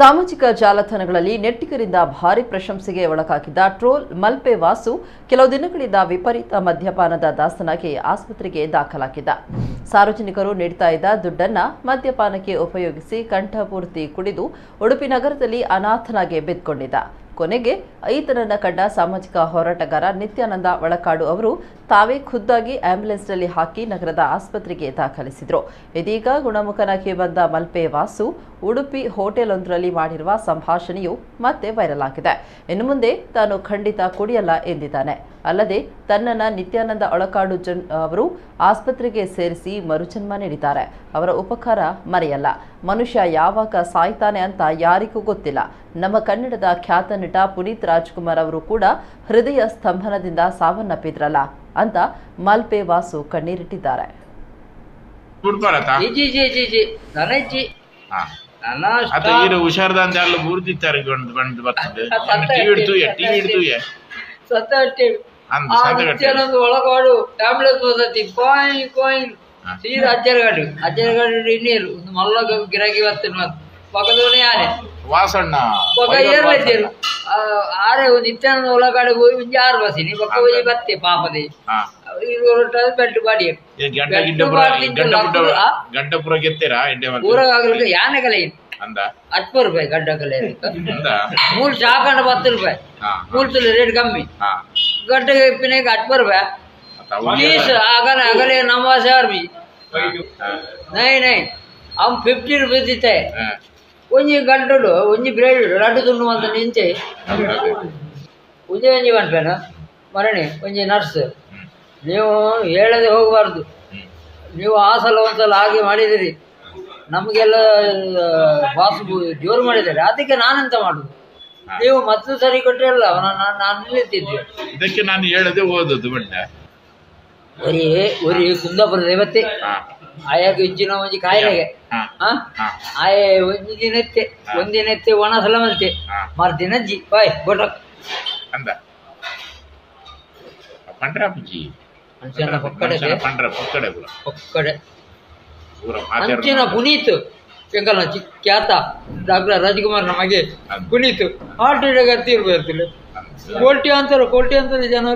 ಸಾಮಾಜಿಕ ಜಾಲತಾಣಗಳಲ್ಲಿ ನೆಟ್ಟಿಗರಿಂದ ಭಾರಿ ಪ್ರಶಂಸೆಗೆ ಒಳಗಾಗಿದ್ದ ಟ್ರೋಲ್ ಮಲ್ಪೆ ವಾಸು ಕೆಲವು ದಿನಗಳಿಂದ ವಿಪರೀತ ಮದ್ಯಪಾನದ ದಾಸನಾಗಿ ಆಸ್ಪತ್ರೆಗೆ ದಾಖಲಾಗಿದ್ದ. ಸಾರ್ವಜನಿಕರು ನೀಡುತ್ತಾ ಇದ್ದ ದುಡ್ಡನ್ನು ಮದ್ಯಪಾನಕ್ಕೆ ಉಪಯೋಗಿಸಿ ಕಂಠಪೂರ್ತಿ ಕುಡಿದು ಉಡುಪಿ ನಗರದಲ್ಲಿ ಅನಾಥನಾಗಿ ಬಿದ್ದುಕೊಂಡಿದ್ದ. ಕೊನೆಗೆ ಈತನನ್ನ ಕಂಡ ಸಾಮಾಜಿಕ ಹೋರಾಟಗಾರ ನಿತ್ಯಾನಂದ ಒಳಕಾಡು ಅವರು ತಾವೇ ಖುದ್ದಾಗಿ ಆಂಬ್ಯುಲೆನ್ಸ್ನಲ್ಲಿ ಹಾಕಿ ನಗರದ ಆಸ್ಪತ್ರೆಗೆ ದಾಖಲಿಸಿದರು. ಇದೀಗ ಗುಣಮುಖನಾಗಿ ಬಂದ ಮಲ್ಪೆ ವಾಸು ಉಡುಪಿ ಹೋಟೆಲೊಂದರಲ್ಲಿ ಮಾಡಿರುವ ಸಂಭಾಷಣೆಯು ಮತ್ತೆ ವೈರಲ್ ಆಗಿದೆ. ಇನ್ನು ಮುಂದೆ ತಾನು ಖಂಡಿತ ಕುಡಿಯಲ್ಲ ಎಂದಿದ್ದಾನೆ. ಅಲ್ಲದೆ ತನ್ನನ್ನು ನಿತ್ಯಾನಂದ ಒಳಕಾಡು ಅವರು ಆಸ್ಪತ್ರೆಗೆ ಸೇರಿಸಿ ಮರುಜನ್ಮ ನೀಡಿದ್ದಾರೆ. ಅವರ ಉಪಕಾರ ಮರೆಯಲ್ಲ. ಮನುಷ್ಯ ಯಾವಾಗ ಸಾಯ್ತಾನೆ ಅಂತ ಯಾರಿಗೂ ಗೊತ್ತಿಲ್ಲ. ನಮ್ಮ ಕನ್ನಡದ ಖ್ಯಾತ ನಟ ಪುನೀತ್ ರಾಜ್ಕುಮಾರ್ ಅವರು ಕೂಡ ಹೃದಯ ಸ್ತಂಭನದಿಂದ ಸಾವನ್ನಪ್ಪಿದ್ರಲ್ಲ ಅಂತ ಮಲ್ಪೆ ವಾಸು ಕಣ್ಣೀರಿಟ್ಟಿದ್ದಾರೆ. ಒಳಗಾಡು ಟ್ಯಾಬ್ಲೆಟ್ ಓದತಿ ಕಾಯಿನ್ ಕಾಯಿನ್ ಸೀದಾ ಅಜ್ಜರಗಾಡು ಇನ್ನೇರು ಒಂದು ಮಲ್ಲ ಗಿರಾಕಿ ಬರ್ತೇನೆ ಪಕ್ಕದವನೇ ಆನೆ ವಾಸಣ್ಣ ಪಕ್ಕ ಏರ್ಲೈತೇರು ಆರೆ ನಿತ್ಯಾನಂದ ಒಳಗಾಡು ಹೋಗಿ ಒಂಜಿ 6 ಬಸ್ಸಿನಿ ಪಕ್ಕ ಹೋಗಿ ಬತ್ತೆ ಪಾಪದೆ ಬೆಟ್ಟು ಬಾಡಿ ಗಂಟಪುರ ಗೆತ್ತೇರಾ ಊರಾಗಲಿಕ್ಕೆ ಯಾನೆಗಲೆ ಅಂದ 10 ರೂಪಾಯಿ ಗಡ್ಡಗಲೆ 3 ಚಾಕಂಡ 10 ರೂಪಾಯಿ 3 ರೇಟ್ ಕಮ್ಮಿ ಗಡ್ಡೆಗೆ ಪಿನೆಗೆ 10 ರೂಪಾಯಿ प्लीज अगले अगले नमाज भी नहीं नहीं हम 50 रुपये देते ಒಂಜಿ ಗಂಟಲು ಒಂಜಿ ಬ್ರೆಡ್ ಲಡ್ಡು ತುಂಡು ಅಂತ ನಿಂಚೆ ಒಂಜಿ ಬಂದ್ಬೇನ ಮರಣಿ ಒಂಜಿ ನರ್ಸ್ ನೀವು ಹೇಳದೆ ಹೋಗಬಾರ್ದು. ನೀವು ಆ ಸಲ ಒಂದ್ಸಲ ಹಾಗೆ ಮಾಡಿದಿರಿ, ನಮಗೆಲ್ಲ ವಾಸು ಜೋರು ಮಾಡಿದ್ದಾರೆ, ಅದಕ್ಕೆ ನಾನೆಂತ ಮಾಡುದು? ನೀವು ಮತ್ತು ಸರಿ ಕೊಟ್ಟರಲ್ಲ ನಾನು ನಿಲ್ಲಿಸಿದ್ದೆ. ಇದಕ್ಕೆ ನಾನು ಹೇಳದೆ ಓದೋದು ಬಣ್ಣ ಒರಿ ಕುಂದಾಪುರ ದೇವತೆ ಆಯಾಗ ಇಜ್ಜಿನ ಒಂಜಿ ಕಾಯಿಲೆಗೆ ಆಯ ಒಂದಿನತ್ತೆ ಒಣ ಸಲಮಂತೆ ಮರ್ದಿನ ಅಜ್ಜಿ ಬಾಯ್ ಗೋಟ ಅಂದ ಪಂಡ್ರಾಪುಜಿ ಅಂಚಿನ ಪುನೀತ್ ಎಂಕಲ್ನ ಖ್ಯಾತ ಡಾಕ್ಟರ್ ರಾಜ್ಕುಮಾರ್ನ ಮಗೆ ಪುನೀತ್ ಹಾರ್ಟ್ ಅಟ್ಯಾಕ್ ತೀರ್ಬೇಕು ಕೋಟ್ಯಾಂತರ ಜನ